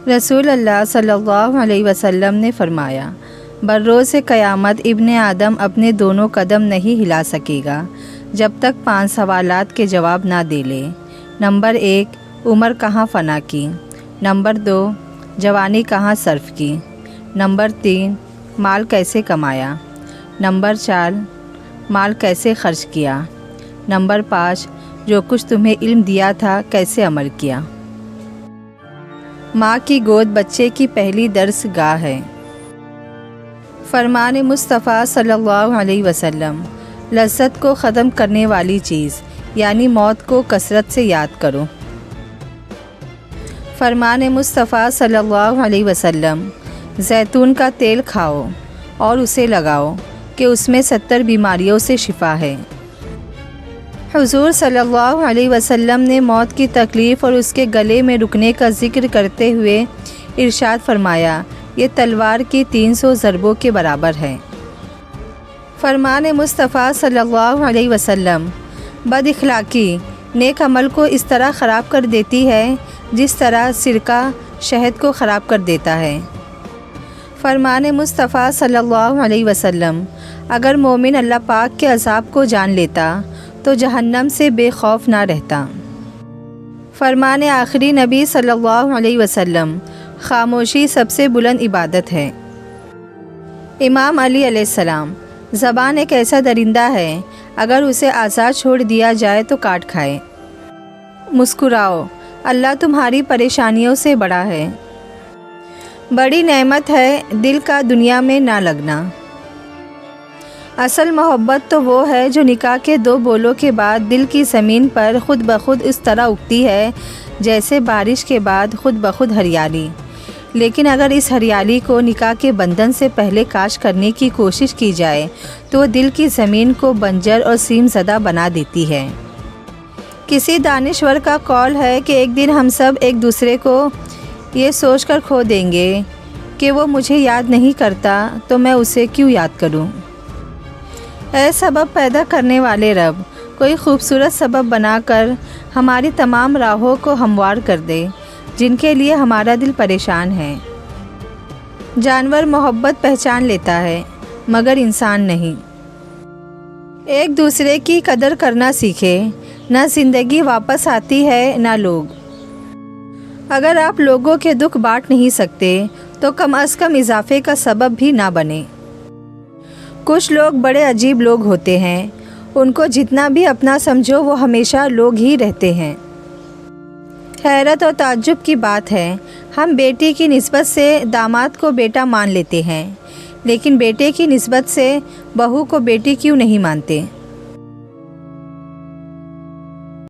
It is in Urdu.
رسول اللہ صلی اللہ علیہ وسلم نے فرمایا، بروز قیامت ابن آدم اپنے دونوں قدم نہیں ہلا سکے گا جب تک 5 سوالات کے جواب نہ دے لے۔ نمبر 1، عمر کہاں فنا کی؟ نمبر 2، جوانی کہاں صرف کی؟ نمبر 3، مال کیسے کمایا؟ نمبر 4، مال کیسے خرچ کیا؟ نمبر 5، جو کچھ تمہیں علم دیا تھا کیسے عمل کیا؟ ماں کی گود بچے کی پہلی درس گاہ ہے۔ فرمان مصطفیٰ صلی اللہ علیہ وسلم، لذت کو ختم کرنے والی چیز یعنی موت کو کثرت سے یاد کرو۔ فرمان مصطفیٰ صلی اللہ علیہ وسلم، زیتون کا تیل کھاؤ اور اسے لگاؤ کہ اس میں 70 بیماریوں سے شفا ہے۔ حضور صلی اللہ علیہ وسلم نے موت کی تکلیف اور اس کے گلے میں رکنے کا ذکر کرتے ہوئے ارشاد فرمایا، یہ تلوار کی 300 ضربوں کے برابر ہے۔ فرمان مصطفیٰ صلی اللہ علیہ وسلم، بد اخلاقی نیک عمل کو اس طرح خراب کر دیتی ہے جس طرح سرکہ شہد کو خراب کر دیتا ہے۔ فرمان مصطفیٰ صلی اللہ علیہ وسلم، اگر مومن اللہ پاک کے عذاب کو جان لیتا تو جہنم سے بے خوف نہ رہتا۔ فرمان آخری نبی صلی اللہ علیہ وسلم، خاموشی سب سے بلند عبادت ہے۔ امام علی علیہ السلام، زبان ایک ایسا درندہ ہے، اگر اسے آزاد چھوڑ دیا جائے تو کاٹ کھائے۔ مسکراؤ، اللہ تمہاری پریشانیوں سے بڑا ہے۔ بڑی نعمت ہے دل کا دنیا میں نہ لگنا۔ اصل محبت تو وہ ہے جو نکاح کے 2 بولوں کے بعد دل کی زمین پر خود بخود اس طرح اگتی ہے جیسے بارش کے بعد خود بخود ہریالی۔ لیکن اگر اس ہریالی کو نکاح کے بندھن سے پہلے کاشت کرنے کی کوشش کی جائے تو وہ دل کی زمین کو بنجر اور سیم زدہ بنا دیتی ہے۔ کسی دانشور کا قول ہے کہ ایک دن ہم سب ایک دوسرے کو یہ سوچ کر کھو دیں گے کہ وہ مجھے یاد نہیں کرتا تو میں اسے کیوں یاد کروں۔ اے سبب پیدا کرنے والے رب، کوئی خوبصورت سبب بنا کر ہماری تمام راہوں کو ہموار کر دے جن کے لیے ہمارا دل پریشان ہے۔ جانور محبت پہچان لیتا ہے مگر انسان نہیں۔ ایک دوسرے کی قدر کرنا سیکھے، نہ زندگی واپس آتی ہے نہ لوگ۔ اگر آپ لوگوں کے دکھ بانٹ نہیں سکتے تو کم از کم اضافے کا سبب بھی نہ بنے۔ کچھ لوگ بڑے عجیب لوگ ہوتے ہیں، ان کو جتنا بھی اپنا سمجھو وہ ہمیشہ لوگ ہی رہتے ہیں۔ حیرت اور تعجب کی بات ہے، ہم بیٹی کی نسبت سے داماد کو بیٹا مان لیتے ہیں لیکن بیٹے کی نسبت سے بہو کو بیٹی کیوں نہیں مانتے؟